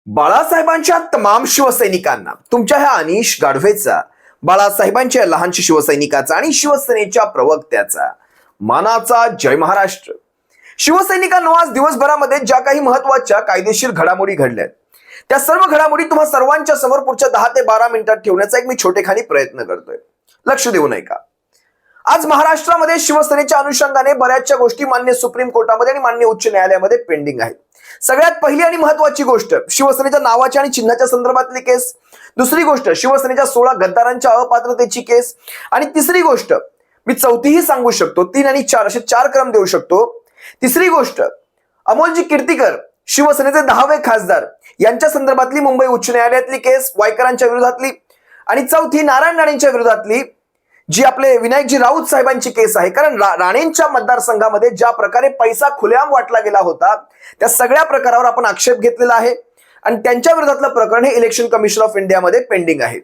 बाळासाहेबांच्या तमाम शिवसैनिकांना तुमच्या ह्या अनिश गाढवेचा, बाळासाहेबांच्या लहानशा शिवसैनिकाचा आणि शिवसेनेच्या प्रवक्त्याचा मानाचा जय महाराष्ट्र. शिवसैनिकांनो, आज दिवसभरामध्ये ज्या काही महत्वाच्या कायदेशीर घडामोडी घडल्यात त्या सर्व घडामोडी तुम्हा सर्वांच्या समोर पुढच्या 10 ते 12 मिनिटात ठेवण्याचा एक मी छोटेखानी प्रयत्न करतोय. लक्ष देऊन ऐका. आज महाराष्ट्रामध्ये शिवसेनेच्या अनुषंगाने बऱ्याचशा गोष्टी मान्य सुप्रीम कोर्टामध्ये आणि मान्य उच्च न्यायालयामध्ये पेंडिंग आहेत. सगळ्यात पहिली आणि महत्वाची गोष्ट शिवसेनेच्या नावाच्या आणि चिन्हाच्या संदर्भातली केस. दुसरी गोष्ट शिवसेनेच्या 16 गद्दारांच्या अपात्रतेची केस. आणि तिसरी गोष्ट मी चौथीही सांगू शकतो, 3 आणि 4 असे 4 क्रम देऊ शकतो. तिसरी गोष्ट अमोलजी कीर्तीकर, शिवसेनेचे 10वे खासदार, यांच्या संदर्भातली मुंबई उच्च न्यायालयातली केस वायकरांच्या विरोधातली. आणि चौथी नारायण राणेंच्या विरोधातली जी आपले विनायकजी राऊत साहेबांची केस आहे. कारण राणेंच्या मतदारसंघामध्ये ज्या प्रकारे पैसा खुलेआम वाटला गेला होता त्या सगळ्या प्रकारावर आपण आक्षेप घेतलेला आहे आणि त्यांच्या विरोधातलं प्रकरण हे इलेक्शन कमिशन ऑफ इंडियामध्ये पेंडिंग आहे.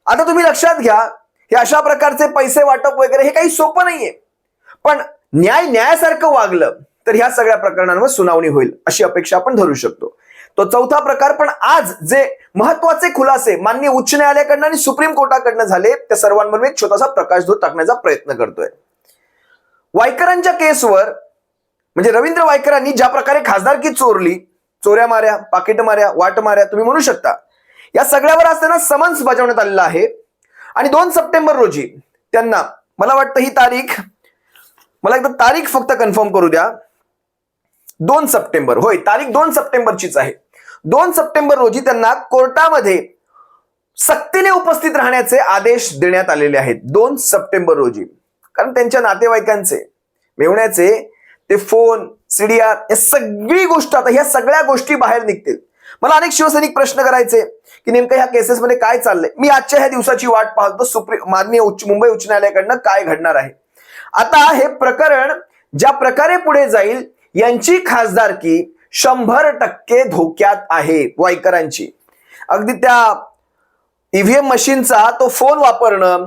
आता तुम्ही लक्षात घ्या, हे अशा प्रकारचे पैसे वाटप वगैरे हे काही सोपं नाहीये, पण न्यायासारखं वागलं तर ह्या सगळ्या प्रकरणांवर सुनावणी होईल अशी अपेक्षा आपण धरू शकतो. तो चौथा प्रकार. पण आज जे महत्वाचे खुलासे मान्य उच्च न्यायालयाकडनं आणि सुप्रीम कोर्टाकडनं झाले त्या सर्वांवर एक छोटासा प्रकाशझोत टाकण्याचा प्रयत्न करतोय. वायकरांच्या केसवर म्हणजे रवींद्र वायकरांनी ज्या प्रकारे खासदारकी चोरली, चोऱ्या माऱ्या, पाकिट माऱ्या, वाट माऱ्या तुम्ही म्हणू शकता, या सगळ्यावर आज त्यांना समन्स बजावण्यात आलेला आहे. आणि 2 सप्टेंबर रोजी त्यांना, मला वाटतं ही तारीख, मला एकदा तारीख फक्त कन्फर्म करू द्या. 2 सप्टेंबर, होय, तारीख 2 सप्टेंबरचीच आहे. 2 सप्टेंबर रोजी त्यांना कोर्टामध्ये सक्तीने उपस्थित राहण्याचे आदेश देण्यात आलेले आहेत. 2 सप्टेंबर रोजी. कारण त्यांच्या नातेवाईकांचे मेवण्याचे ते फोन, सीडीआर, हे सगळी गोष्ट, आता ह्या सगळ्या गोष्टी बाहेर निघतील. मला अनेक शिवसैनिक प्रश्न करायचे की नेमकं ह्या केसेसमध्ये काय चाललंय. मी आजच्या ह्या दिवसाची वाट पाहतो, माननीय मुंबई उच्च न्यायालयाकडनं काय घडणार आहे. आता हे प्रकरण ज्या प्रकारे पुढे जाईल, यांची खासदारकी 100% धोक्यात आहे. वायकरांची अगदी त्या ईव्हीएम मशीनचा तो फोन वापरणं,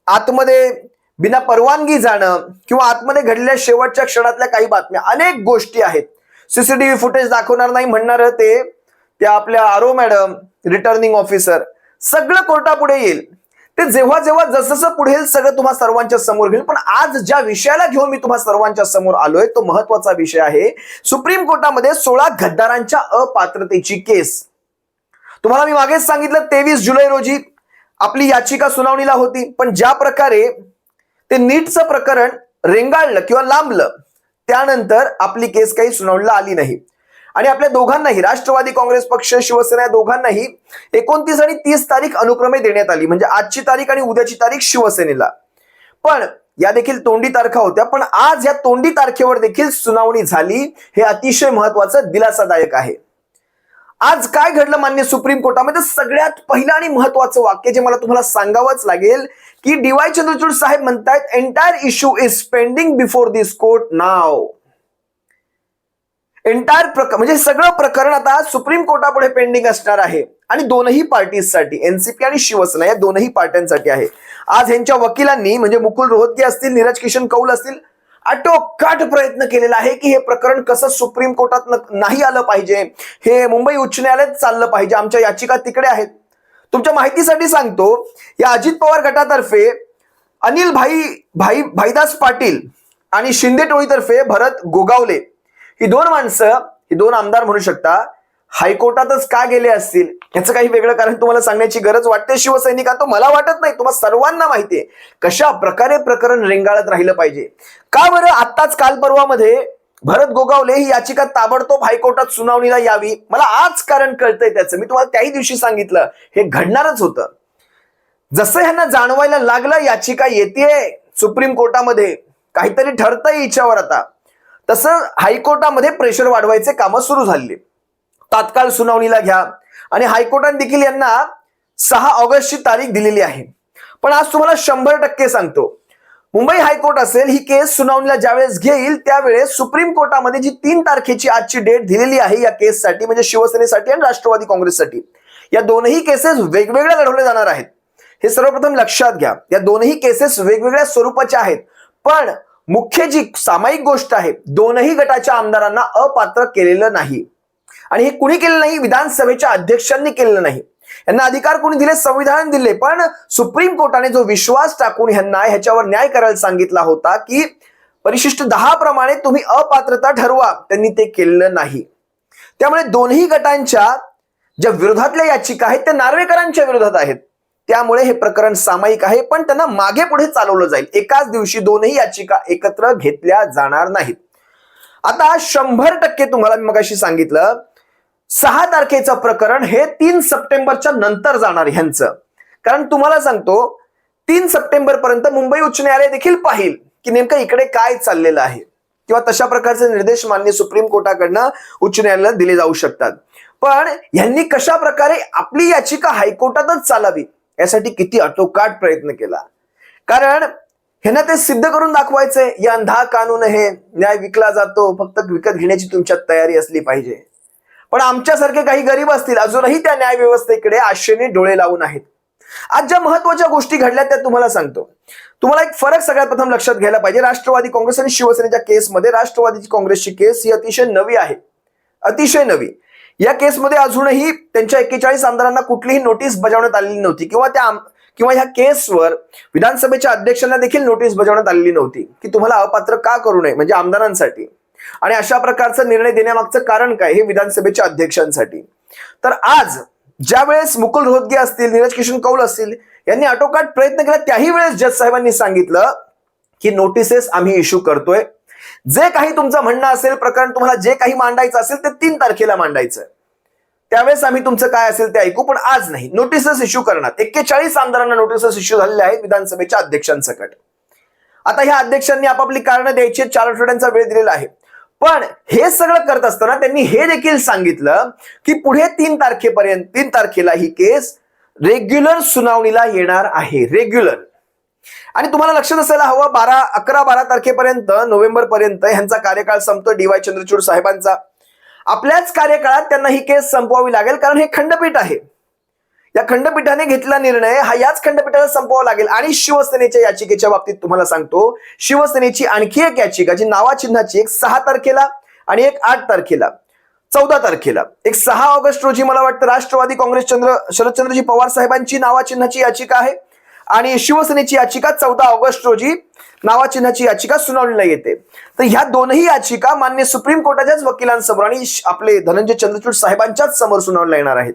आतमध्ये बिना परवानगी जाणं, किंवा आतमध्ये घडलेल्या शेवटच्या क्षणातल्या काही बातम्या, अनेक गोष्टी आहेत. सीसीटीव्ही फुटेज दाखवणार नाही म्हणणार त्या आपल्या आरो मॅडम, रिटर्निंग ऑफिसर, सगळं कोर्टापुढे येईल. ते जेव्हा जेव्हा जसं पुढे येईल सगळं तुम्हा सर्वांच्या समोर घेईल. पण आज ज्या विषयाला घेऊन मी तुम्हा सर्वांच्या समोर आलोय तो महत्वाचा विषय आहे सुप्रीम कोर्टामध्ये 16 गद्दारांच्या अपात्रतेची केस. तुम्हाला मी मागेच सांगितलं 23 जुलै रोजी आपली याचिका सुनावणीला होती, पण ज्या प्रकारे ते नीटचं प्रकरण रेंगाळलं किंवा लांबलं त्यानंतर आपली केस काही सुनावणीला आली नाही. आणि आपल्या दोघांनाही, राष्ट्रवादी काँग्रेस पक्ष, शिवसेना, दोघांनाही 29 आणि 30 तारीख अनुक्रमे देण्यात आली. म्हणजे आजची तारीख आणि उद्याची तारीख शिवसेनेला. पण या देखील तोंडी तारखा होत्या. पण आज या तोंडी तारखेवर देखील सुनावणी झाली. हे अतिशय महत्वाचं, दिलासादायक आहे. आज काय घडलं मान्य सुप्रीम कोर्टामध्ये, सगळ्यात पहिलं आणि महत्वाचं वाक्य जे मला तुम्हाला सांगावंच लागेल की डी.वाय. चंद्रचूड साहेब म्हणतायत, entire issue is pending before this court now. Entire म्हणजे सगळं प्रकरण आता सुप्रीम कोर्टापुढे पेंडिंग असणार आहे. आणि दोनही पार्टीजसाठी, एनसीपी आणि शिवसेना, या दोनही पार्ट्यांसाठी आहे. आज यांच्या वकिलांनी म्हणजे मुकुल रोहतगी असतील, नीरज किशन कौल असतील, आटोकाट प्रयत्न केलेला आहे की हे प्रकरण कसं सुप्रीम कोर्टात नाही आलं पाहिजे, हे मुंबई उच्च न्यायालयात चाललं पाहिजे, आमच्या याचिका तिकडे आहेत. तुमच्या माहितीसाठी सांगतो, या अजित पवार गटातर्फे अनिल भाईदास पाटील आणि शिंदे टोळीतर्फे भरत गोगावले, ही 2 माणसं, ही 2 आमदार म्हणू शकता, हायकोर्टातच का गेले असतील याचं काही वेगळं कारण तुम्हाला सांगण्याची गरज वाटते शिवसैनिकांनो. मला वाटत नाही, तुम्हाला सर्वांना माहितीये कशा प्रकारे प्रकरण रेंगाळत राहिलं पाहिजे. का बरं आत्ताच काल परवामध्ये भरत गोगावले ही याचिका ताबडतोब हायकोर्टात सुनावणीला यावी, मला आज कारण कळतंय त्याचं. मी तुम्हाला त्याही दिवशी सांगितलं हे घडणारच होतं. जसं ह्यांना जाणवायला लागलं याचिका येतेय सुप्रीम कोर्टामध्ये, काहीतरी ठरतंय हिच्यावर आता, तसं हायकोर्टामध्ये प्रेशर वाढवायचे कामं सुरू झाली. तात्काळ सुनावणीला घ्या. आणि हायकोर्टाने देखील यांना 6 ऑगस्टची तारीख दिलेली आहे. पण आज तुम्हाला 100% सांगतो, मुंबई हायकोर्ट असेल ही केस सुनावणीला ज्यावेळेस घेईल त्यावेळेस सुप्रीम कोर्टामध्ये जी 3 तारखेची आजची डेट दिलेली आहे या केससाठी, म्हणजे शिवसेनेसाठी आणि राष्ट्रवादी काँग्रेससाठी, या दोनही केसेस वेगवेगळ्या लढवल्या जाणार आहेत. हे सर्वप्रथम लक्षात घ्या. या दोनही केसेस वेगवेगळ्या स्वरूपाच्या आहेत. पण मुख्य जी सामायिक गोष्ट आहे, दोनही गटाच्या आमदारांना अपात्र केलेलं नाही. आणि हे कुणी केलं नाही, विधानसभेच्या अध्यक्षांनी केलेलं नाही. यांना अधिकार कोणी दिले? संविधानाने दिले. पण सुप्रीम कोर्टाने जो विश्वास टाकून ह्यांना ह्याच्यावर न्याय करायला सांगितला होता की परिशिष्ट 10 प्रमाणे तुम्ही अपात्रता ठरवा, त्यांनी ते केलेलं नाही. त्यामुळे दोन्ही गटांच्या ज्या विरोधातल्या याचिका आहेत त्या नार्वेकरांच्या विरोधात आहेत. त्यामुळे हे प्रकरण सामायिक आहे, पण त्यांना मागे पुढे चालवलं जाईल. एकाच दिवशी दोन्ही याचिका एकत्र घेतल्या जाणार नाहीत. आता 100% तुम्हाला मी मगाशी सांगितलं 6 तारखेचं प्रकरण हे 3 सप्टेंबरच्या नंतर जाणार ह्यांचं. कारण तुम्हाला सांगतो 3 सप्टेंबर पर्यंत मुंबई उच्च न्यायालय देखील पाहिल की नेमकं इकडे काय चाललेलं आहे, किंवा तशा प्रकारचे निर्देश मान्य सुप्रीम कोर्टाकडनं उच्च न्यायालयाला दिले जाऊ शकतात. पण यांनी कशा प्रकारे आपली याचिका हायकोर्टातच चालावी यासाठी किती आटोकाट प्रयत्न केला. कारण ह्यांना ते सिद्ध करून दाखवायचंय, या अंधा कानून हे न्याय विकला जातो, फक्त विकत घेण्याची तुमच्यात तयारी असली पाहिजे. पण आमच्यासारखे काही गरीब असतील अजूनही त्या न्याय व्यवस्थेकडे आशेने डोळे लावून आहेत. आज ज्या महत्वाच्या गोष्टी घडल्या त्या तुम्हाला सांगतो. तुम्हाला एक फरक सगळ्यात प्रथम लक्षात घ्यायला पाहिजे. राष्ट्रवादी काँग्रेस आणि शिवसेनेच्या केसमध्ये राष्ट्रवादी काँग्रेसची केस ही अतिशय नवी आहे, अतिशय नवी. या केसमध्ये अजूनही त्यांच्या 41 आमदारांना कुठलीही नोटीस बजावण्यात आलेली नव्हती, किंवा ह्या केसवर विधानसभेच्या अध्यक्षांना देखील नोटीस बजावण्यात आलेली नव्हती की तुम्हाला अपात्र का करू नये, म्हणजे आमदारांसाठी. आणि अशा प्रकारचा निर्णय देण्यामागचं कारण काय, हे विधानसभेच्या अध्यक्षांसाठी. तर आज ज्या वेळेस मुकुल रोहतगी असतील, नीरज किशन कौल असतील, यांनी आटोकाट प्रयत्न केला, त्याही वेळेस जज साहेबांनी सांगितलं की नोटिसेस आम्ही इश्यू करतोय. जे काही तुमचं म्हणणं असेल, प्रकरण तुम्हाला जे काही मांडायचं असेल ते 3 तारखेला मांडायचं, त्यावेळेस आम्ही तुमचं काय असेल ते ऐकू, पण आज नाही. नोटिसेस इश्यू करणार. 41 आमदारांना नोटिसेस इश्यू झालेल्या आहेत विधानसभेच्या अध्यक्षांसकट. आता ह्या अध्यक्षांनी आपापली कारणं द्यायची, 4 आठवड्यांचा वेळ दिलेला आहे. पण हे सगळं करत असताना त्यांनी हे देखील सांगितलं की पुढे 3 तारखेला ही केस रेग्युलर सुनावणीला येणार आहे, रेग्युलर. आणि तुम्हाला लक्षात असायला हवं 11-12 तारखेपर्यंत, नोव्हेंबर पर्यंत ह्यांचा कार्यकाळ संपतो DY चंद्रचूड साहेबांचा. आपल्याच कार्यकाळात त्यांना ही केस संपवावी लागेल, कारण हे खंडपीठ आहे. या खंडपीठाने घेतलेला निर्णय हा याच खंडपीठाला संपवावा लागेल. आणि शिवसेनेच्या याचिकेच्या बाबतीत तुम्हाला सांगतो, शिवसेनेची आणखी एक याचिका जी नावाचिन्हाची, एक 6 तारखेला आणि एक 8 तारखेला, 14 तारखेला, एक 6 ऑगस्ट रोजी मला वाटतं राष्ट्रवादी काँग्रेस शरदचंद्रजी पवार साहेबांची नावाचिन्हाची याचिका आहे, आणि शिवसेनेची याचिका 14 ऑगस्ट रोजी नावाचिन्हाची याचिका सुनावणीला येते. तर ह्या दोनही याचिका मान्य सुप्रीम कोर्टाच्याच वकिलांसमोर आणि आपले धनंजय चंद्रचूड साहेबांच्याच समोर सुनावणीला येणार आहेत.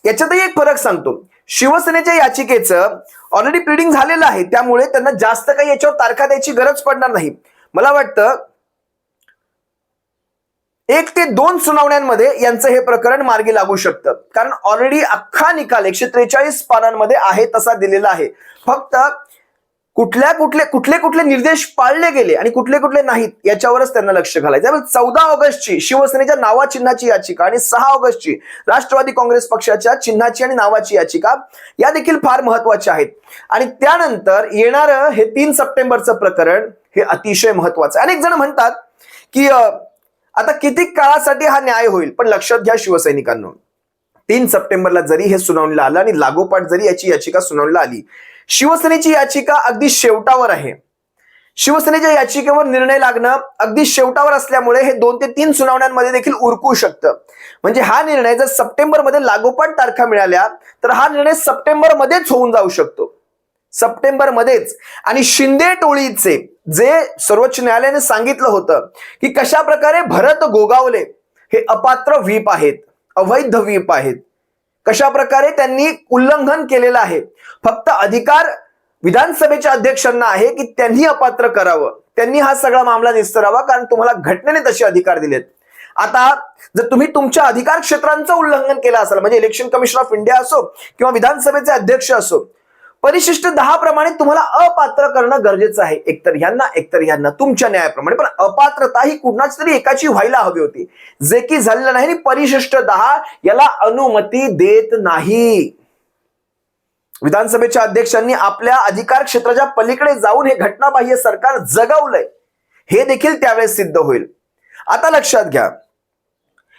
याच्यातही एक फरक सांगतो. शिवसेनेच्या याचिकेचं ऑलरेडी प्लीडिंग झालेलं आहे, त्यामुळे त्यांना जास्त काही याच्यावर तारखा द्यायची गरज पडणार नाही. मला वाटतं 1 ते 2 सुनावण्यांमध्ये यांचं हे प्रकरण मार्गी लागू शकतं, कारण ऑलरेडी अख्खा निकाल 143 पानांमध्ये आहे तसा दिलेला आहे. फक्त कुठले निर्देश पाळले गेले आणि कुठले नाहीत याच्यावरच त्यांना लक्ष घालायचं. 14 ऑगस्टची शिवसेनेच्या नावाचिन्हाची याचिका आणि 6 ऑगस्टची राष्ट्रवादी काँग्रेस पक्षाच्या चिन्हाची आणि नावाची याचिका या देखील फार महत्वाच्या आहेत. आणि त्यानंतर येणारं हे 3 सप्टेंबरचं प्रकरण हे अतिशय महत्वाचं. अनेक जण म्हणतात की आता किती काळासाठी हा न्याय होईल, पण लक्षात घ्या शिवसैनिकांनो, 3 सप्टेंबरला जरी हे सुनावणीला आलं आणि लागोपाठ जरी याची याचिका सुनावणीला आली, शिवसेनेची याचिका अगदी शेवटावर आहे. शिवसेनेच्या याचिकेवर निर्णय लागणं अगदी शेवटावर असल्यामुळे हे 2 ते 3 सुनावण्यांमध्ये देखील उरकू शकतं. म्हणजे हा निर्णय जर सप्टेंबरमध्ये लागोपाठ तारखा मिळाल्या तर हा निर्णय सप्टेंबरमध्येच होऊन जाऊ शकतो, सप्टेंबरमध्येच. आणि शिंदे टोळीचे जे सर्वोच्च न्यायालयाने सांगितलं होतं की कशा प्रकारे भरत गोगावले हे अपात्र व्हीप आहेत, अवैध व्हीप आहेत, कशा प्रकारे त्यांनी उल्लंघन केलेलं आहे. फक्त अधिकार विधानसभेच्या अध्यक्षांना आहे की त्यांनी अपात्र करावं, त्यांनी हा सगळा मामला निस्तरावा, कारण तुम्हाला घटनेने तसे अधिकार दिलेत. आता जर तुम्ही तुमच्या अधिकार क्षेत्रांचं उल्लंघन केलं असेल, म्हणजे इलेक्शन कमिशन ऑफ इंडिया असो किंवा विधानसभेचे अध्यक्ष असो, परिशिष्ट 10 प्रमाणे तुम्हाला अपात्र करणं गरजेचं आहे, एकतर ह्यांना तुमच्या न्यायाप्रमाणे. पण अपात्रता ही कुणाच तरी एकाची व्हायला हवी होती, जे की झालेलं नाही. परिशिष्ट 10 याला अनुमती देत नाही. विधानसभेच्या अध्यक्षांनी आपल्या अधिकार क्षेत्राच्या पलीकडे जाऊन हे घटनाबाह्य सरकार जगवलंय, हे देखील त्यावेळेस सिद्ध होईल. आता लक्षात घ्या,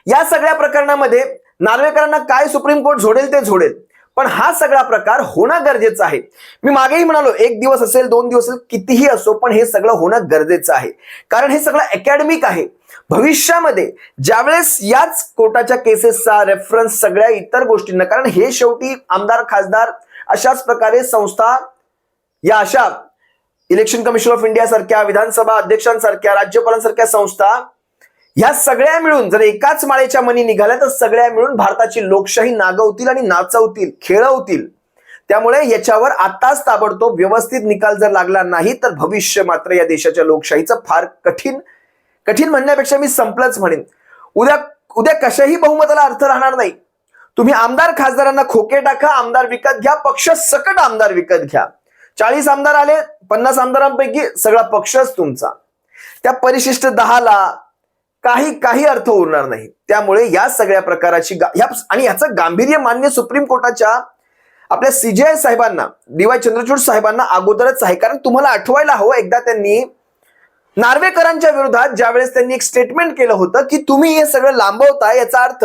या सगळ्या प्रकरणामध्ये नार्वेकरांना काय सुप्रीम कोर्ट झोडेल ते झोडेल, पण हा सगळा प्रकार होणं गरजेचं आहे. मी मागेही म्हणालो, एक दिवस असेल, 2 दिवस असेल, कितीही असो, पण हे सगळं होणं गरजेचं आहे. कारण हे सगळं अकॅडमिक आहे. भविष्यामध्ये ज्यावेळेस याच कोर्टाच्या केसेसचा रेफरन्स सगळ्या इतर गोष्टींना, कारण हे शेवटी आमदार खासदार अशाच प्रकारे संस्था, या अशा इलेक्शन कमिशन ऑफ इंडिया सारख्या, विधानसभा अध्यक्षांसारख्या, राज्यपालांसारख्या संस्था, ह्या सगळ्या मिळून जर एकाच माळेच्या मनी निघाल्या तर सगळ्या मिळून भारताची लोकशाही नागवतील आणि नाचवतील, खेळवतील. त्यामुळे याच्यावर आताच ताबडतोब व्यवस्थित निकाल जर लागला नाही तर भविष्य मात्र या देशाच्या लोकशाहीचं फार कठीण म्हणण्यापेक्षा मी संपलंच म्हणेन. उद्या कशाही बहुमताला अर्थ राहणार नाही. तुम्ही आमदार खासदारांना खोके टाका, आमदार विकत घ्या, पक्ष सकट आमदार विकत घ्या. 40 आमदार आले, 50 आमदारांपैकी सगळा पक्षच तुमचा. त्या परिशिष्ट 10ला काही अर्थ उरणार नाही. त्यामुळे या सगळ्या प्रकाराची आणि याचं गांभीर्य मान्य सुप्रीम कोर्टाच्या आपल्या CJI साहेबांना, DY चंद्रचूड साहेबांना अगोदरच आहे. कारण तुम्हाला आठवायला हवं, एकदा त्यांनी नार्वेकरांच्या विरोधात ज्यावेळेस त्यांनी एक स्टेटमेंट केलं होतं की तुम्ही हे सगळं लांबवताय, याचा अर्थ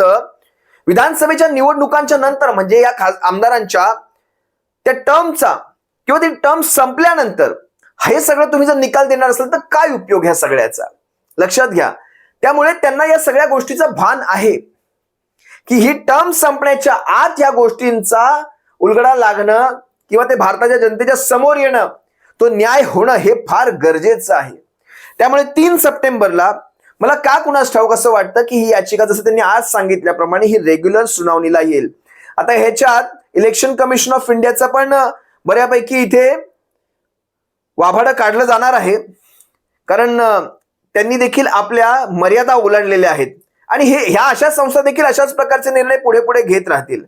विधानसभेच्या निवडणुकांच्या नंतर म्हणजे या आमदारांच्या त्या टर्मचा किंवा ती टर्म संपल्यानंतर हे सगळं तुम्ही जर निकाल देणार असेल तर काय उपयोग ह्या सगळ्याचा, लक्षात घ्या. त्यामुळे त्यांना या सगळ्या गोष्टीचं भान आहे की ही टर्म संपण्याच्या आत या गोष्टींचा उलगडा लागणं किंवा ते भारताच्या जनतेच्या समोर येणं, तो न्याय होणं हे फार गरजेचं आहे. त्यामुळे 3 सप्टेंबरला मला का कुणास ठाऊक असं वाटतं की ही याचिका जसं त्यांनी आज सांगितल्याप्रमाणे ही रेग्युलर सुनावणीला येईल. आता ह्याच्यात इलेक्शन कमिशन ऑफ इंडियाचं पण बऱ्यापैकी इथे वाभाडं काढलं जाणार आहे. कारण त्यांनी देखील आपल्या मर्यादा ओलांडलेल्या आहेत आणि ह्या अशा संस्था देखील अशाच प्रकारचे निर्णय पुढे घेत राहतील.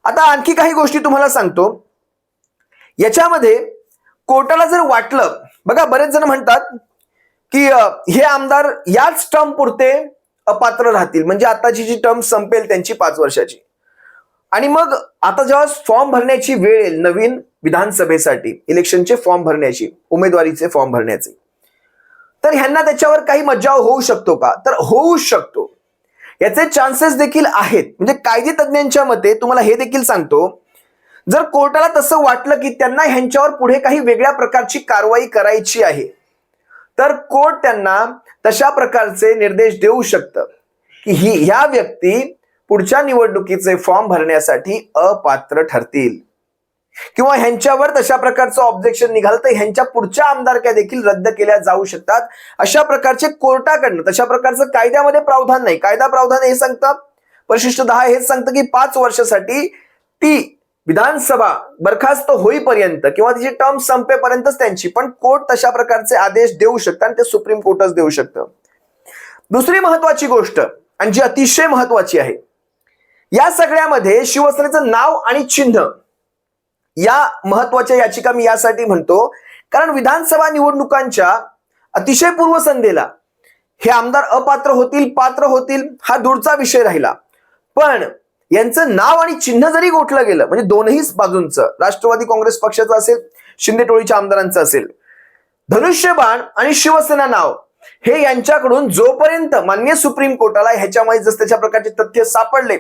आता आणखी काही गोष्टी तुम्हाला सांगतो. याच्यामध्ये कोर्टाला जर वाटलं, बघा बरेच जण म्हणतात की हे आमदार याच टर्म पुरते अपात्र राहतील, म्हणजे आताची जी टर्म संपेल त्यांची 5 वर्षाची, आणि मग आता जेव्हा फॉर्म भरण्याची वेळ येईल नवीन विधानसभेसाठी इलेक्शनचे फॉर्म भरण्याची, उमेदवारीचे फॉर्म भरण्याचे, तर ह्यांना त्याच्यावर काही मज्जाव होऊ शकतो का? तर होऊ शकतो, याचे चान्सेस देखील आहेत. म्हणजे कायदे तज्ञांच्या मते तुम्हाला हे देखील सांगतो, जर कोर्टाला तसं वाटलं की त्यांना ह्यांच्यावर पुढे काही वेगळ्या प्रकारची कारवाई करायची आहे तर कोर्ट त्यांना तशा प्रकारचे निर्देश देऊ शकतं की ह्या व्यक्ती पुढच्या निवडणुकीचे फॉर्म भरण्यासाठी अपात्र ठरतील किंवा ह्यांच्यावर तशा प्रकारचं ऑब्जेक्शन निघालं तर ह्यांच्या पुढच्या आमदारक्या देखील रद्द केल्या जाऊ शकतात. अशा प्रकारचे कोर्टाकडनं, तशा प्रकारचं कायद्यामध्ये प्रावधान नाही. कायदा प्रावधान हे सांगतं, परिशिष्ट 10 हेच सांगतं की 5 वर्षासाठी ती विधानसभा बरखास्त होईपर्यंत किंवा तिची टर्म संपेपर्यंतच त्यांची, पण कोर्ट तशा प्रकारचे आदेश देऊ शकतात आणि ते सुप्रीम कोर्टच देऊ शकतं. दुसरी महत्वाची गोष्ट आणि जी अतिशय महत्वाची आहे, या सगळ्यामध्ये शिवसेनेचं नाव आणि चिन्ह, या महत्वाच्या याचिका मी यासाठी म्हणतो कारण विधानसभा निवडणुकांच्या अतिशय पूर्वसंध्येला हे आमदार अपात्र होतील, पात्र होतील हा दूरचा विषय राहिला, पण यांचं नाव आणि चिन्ह जरी गोठलं गेलं, म्हणजे दोनही बाजूंचं, राष्ट्रवादी काँग्रेस पक्षाचं असेल, शिंदे टोळीच्या आमदारांचं असेल, धनुष्यबाण आणि शिवसेना नाव हे यांच्याकडून जोपर्यंत मान्य सुप्रीम कोर्टाला ह्याच्यामध्ये जर त्याच्या प्रकारचे तथ्य सापडले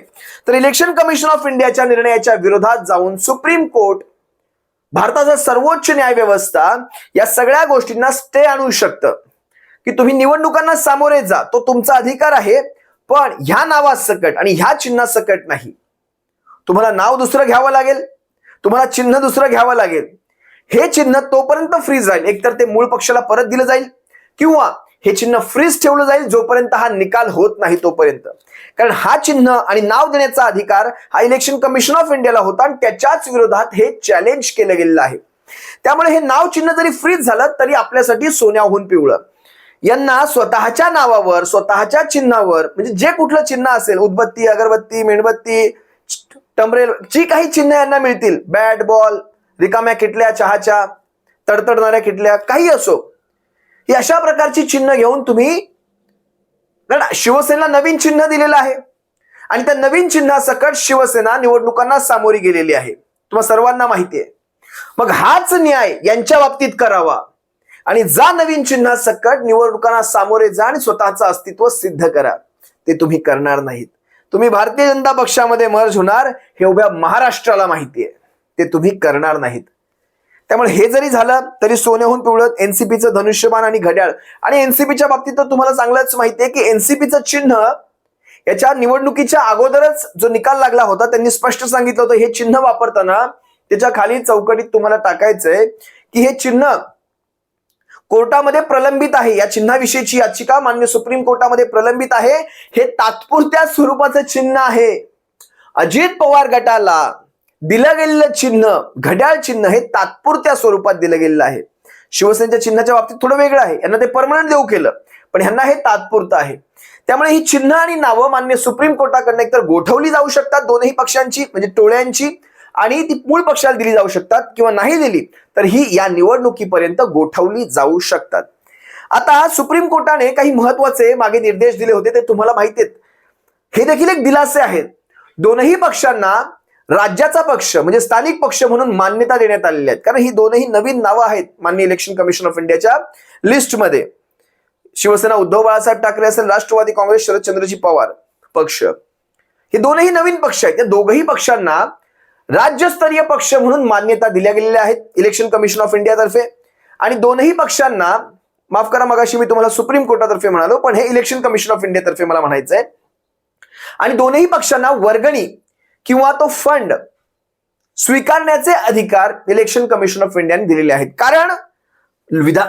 तर इलेक्शन कमिशन ऑफ इंडियाच्या निर्णयाच्या विरोधात जाऊन सुप्रीम कोर्ट, भारताचा सर्वोच्च न्याय व्यवस्था या सगळ्या गोष्टींना स्टे आणू शकतं की तुम्ही निवडणुकांना सामोरे जा, तो तुमचा अधिकार आहे, पण ह्या नावासकट आणि ह्या चिन्हासकट नाही. तुम्हाला नाव दुसरं घ्यावं लागेल, तुम्हाला चिन्ह दुसरं घ्यावं लागेल. हे चिन्ह तोपर्यंत फ्रीज राहील, एकतर ते मूळ पक्षाला परत दिलं जाईल किंवा हे चिन्ह फ्रीज ठेवलं जाईल जोपर्यंत हा निकाल होत नाही तोपर्यंत. कारण हा चिन्ह आणि नाव देण्याचा अधिकार हा इलेक्शन कमिशन ऑफ इंडियाला होता आणि त्याच्याच विरोधात हे चॅलेंज केलं गेलेलं आहे. त्यामुळे हे नाव चिन्ह जरी फ्रीज झालं तरी आपल्यासाठी सोन्याहून पिवळं. यांना स्वतःच्या नावावर, स्वतःच्या चिन्हावर, म्हणजे जे कुठलं चिन्ह असेल, उदबत्ती, अगरबत्ती, मेणबत्ती, टंबरेल, जी काही चिन्ह यांना मिळतील, बॅट बॉल, रिकाम्या किटल्या चहाच्या, तडतडणाऱ्या किटल्या, काही असो, ही अशा प्रकारची चिन्ह घेऊन तुम्ही, कारण शिवसेनेला नवीन चिन्ह दिलेलं आहे आणि त्या नवीन चिन्हासकट शिवसेना निवडणुकांना सामोरी गेलेली आहे, तुम्हाला सर्वांना माहिती आहे. मग हाच न्याय यांच्या बाबतीत करावा आणि जा नवीन चिन्हासकट निवडणुकांना सामोरे जा आणि स्वतःचं अस्तित्व सिद्ध करा. ते तुम्ही करणार नाहीत. तुम्ही भारतीय जनता पक्षामध्ये मर्ज होणार हे उभ्या महाराष्ट्राला माहिती आहे, ते तुम्ही करणार नाहीत. त्यामुळे हे जरी झालं तरी सोन्याहून पिवळत एनसीपीचं धनुष्यबाण आणि घड्याळ. आणि एनसीपीच्या बाबतीत तर तुम्हाला चांगलंच माहिती आहे की एनसीपीचं चिन्ह याच्या निवडणुकीच्या अगोदरच जो निकाल लागला होता त्यांनी स्पष्ट सांगितलं होतं हे चिन्ह वापरताना त्याच्या खाली चौकटीत तुम्हाला टाकायचंय की हे चिन्ह कोर्टामध्ये प्रलंबित आहे, या चिन्हाविषयीची याचिका मान्य सुप्रीम कोर्टामध्ये प्रलंबित आहे, हे तात्पुरत्या स्वरूपाचं चिन्ह आहे. अजित पवार गटाला दिलं गेलेलं चिन्ह घड्याळ चिन्ह हे तात्पुरत्या स्वरूपात दिलं गेलेलं आहे. शिवसेनेच्या चिन्हाच्या बाबतीत थोडं वेगळं आहे, यांना ते परमनंट देऊ केलं, पण ह्यांना हे तात्पुरतं आहे. त्यामुळे ही चिन्ह आणि नावं मान्य सुप्रीम कोर्टाकडनं एकतर गोठवली जाऊ शकतात दोनही पक्षांची म्हणजे टोळ्यांची, आणि ती मूळ पक्षाला दिली जाऊ शकतात, किंवा नाही दिली तर ही या निवडणुकीपर्यंत गोठवली जाऊ शकतात. आता सुप्रीम कोर्टाने काही महत्वाचे मागे निर्देश दिले होते, ते तुम्हाला माहिती आहेत. हे देखील एक दिलासे आहेत. दोनही पक्षांना राज्याचा पक्ष म्हणजे स्थानिक पक्ष म्हणून मान्यता देण्यात आलेली आहे, कारण ही दोनही नवीन नावं आहेत माननीय इलेक्शन कमिशन ऑफ इंडियाच्या लिस्टमध्ये. शिवसेना उद्धव बाळासाहेब ठाकरे असेल, राष्ट्रवादी काँग्रेस शरदचंद्रजी पवार पक्ष, हे दोनही नवीन पक्ष आहेत. या दोघही पक्षांना राज्यस्तरीय पक्ष म्हणून मान्यता दिल्या गेलेल्या आहेत इलेक्शन कमिशन ऑफ इंडिया तर्फे. आणि दोनही पक्षांना, माफ करा मगाशी मी तुम्हाला सुप्रीम कोर्टातर्फे म्हणालो, पण हे इलेक्शन कमिशन ऑफ इंडिया तर्फे मला म्हणायचंय. आणि दोनही पक्षांना वर्गणी किंवा तो फंड स्वीकारण्याचे अधिकार इलेक्शन कमिशन ऑफ इंडियाने दिलेले आहेत. कारण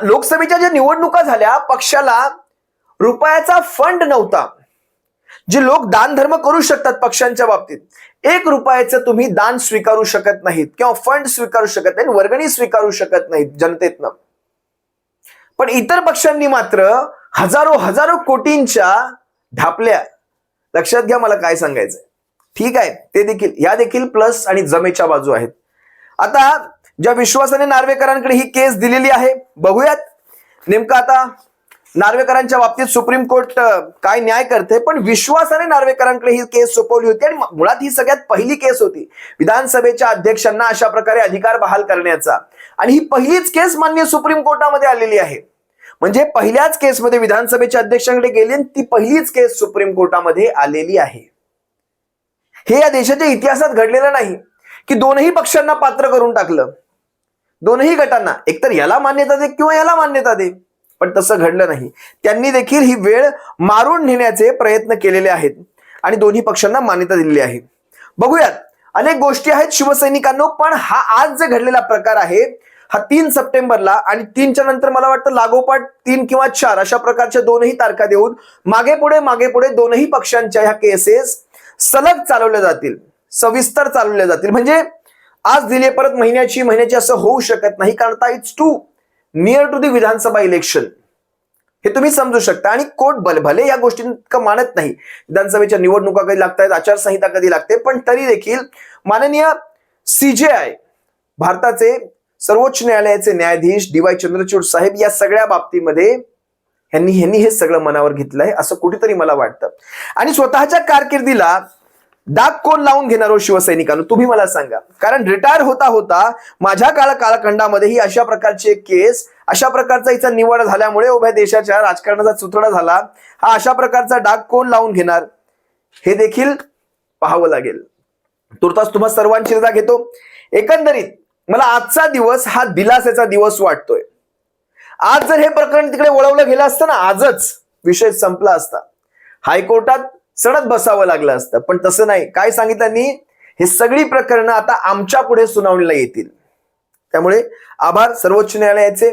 लोकसभेच्या ज्या निवडणुका झाल्या पक्षाला रुपयाचा फंड नव्हता. जे लोक दान धर्म करू शकतात पक्षांच्या बाबतीत, 1 रुपयाचं तुम्ही दान स्वीकारू शकत नाहीत किंवा फंड स्वीकारू शकत नाहीत, वर्गणी स्वीकारू शकत नाहीत जनतेतनं. पण इतर पक्षांनी मात्र हजारो कोटींच्या ढापल्या. लक्षात घ्या मला काय सांगायचंय. ठीक आहे, ते देखील, या देखील प्लस आणि जमेच्या बाजू आहेत. आता ज्या विश्वासाने नार्वेकरांकडे ही केस दिलेली आहे, बघूयात नेमकं आता नार्वेकरांच्या बाबतीत सुप्रीम कोर्ट काय न्याय करते. पण विश्वासाने नार्वेकरांकडे ही केस सोपवली होती आणि मुळात ही सगळ्यात पहिली केस होती विधानसभेच्या अध्यक्षांना अशा प्रकारे अधिकार बहाल करण्याचा. आणि ही पहिलीच केस मान्य सुप्रीम कोर्टामध्ये आलेली आहे. म्हणजे पहिल्याच केसमध्ये विधानसभेच्या अध्यक्षांकडे गेली आणि ती पहिलीच केस सुप्रीम कोर्टामध्ये आलेली आहे. हे या देशाच्या इतिहासात घडलेलं नाही की दोनही पक्षांना पात्र करून टाकलं, दोनही गटांना एकतर याला मान्यता दे किंवा याला मान्यता दे, पण तसं घडलं नाही. त्यांनी देखील ही वेळ मारून नेण्याचे प्रयत्न केलेले आहेत आणि दोन्ही पक्षांना मान्यता दिलेली आहे. बघूयात, अनेक गोष्टी आहेत शिवसैनिकांनो, पण हा आज जे घडलेला प्रकार आहे हा 3 सप्टेंबरला आणि 3च्या नंतर मला वाटतं लागोपाठ 3 किंवा 4 अशा प्रकारच्या दोनही तारखा देऊन मागे पुढे दोनही पक्षांच्या ह्या केसेस सलग चालवल्या जातील, सविस्तर चालवल्या जातील. म्हणजे आज दिले परत महिन्याची असं होऊ शकत नाही, कारण आता it's too near to the Vidhan Sabha election, हे तुम्ही समजू शकता. आणि कोर्ट भले या गोष्टी मानत नाही, विधानसभेच्या निवडणुका कधी लागतात, आचारसंहिता कधी लागते, पण तरी देखील माननीय CJI भारताचे सर्वोच्च न्यायालयाचे न्यायाधीश DY चंद्रचूड साहेब या सगळ्या बाबतीमध्ये ह्यांनी हे सगळं मनावर घेतलंय असं कुठेतरी मला वाटतं. आणि स्वतःच्या कारकिर्दीला दाग कोण लावून घेणार हो शिवसैनिकांनो, तुम्ही मला सांगा. कारण रिटायर होता माझ्या कालखंडामध्ये ही अशा प्रकारची एक केस, अशा प्रकारचा हिचा निवड झाल्यामुळे उभ्या देशाच्या राजकारणाचा चुतडा झाला. हा अशा प्रकारचा डाग कोण लावून घेणार हे देखील पाहावं लागेल. तुर्तास तुम्हा सर्वांची रजा घेतो. एकंदरीत मला आजचा दिवस हा दिलासेचा दिवस वाटतोय. आज जर हे प्रकरण तिकडे वळवलं गेलं असतं ना, आजच विषय संपला असता, हायकोर्टात सडत बसावं लागलं असतं. पण तसं नाही. काय सांगितलं त्यांनी, हे सगळी प्रकरणं आता आमच्या पुढे सुनावणीला येतील. त्यामुळे आभार सर्वोच्च न्यायालयाचे.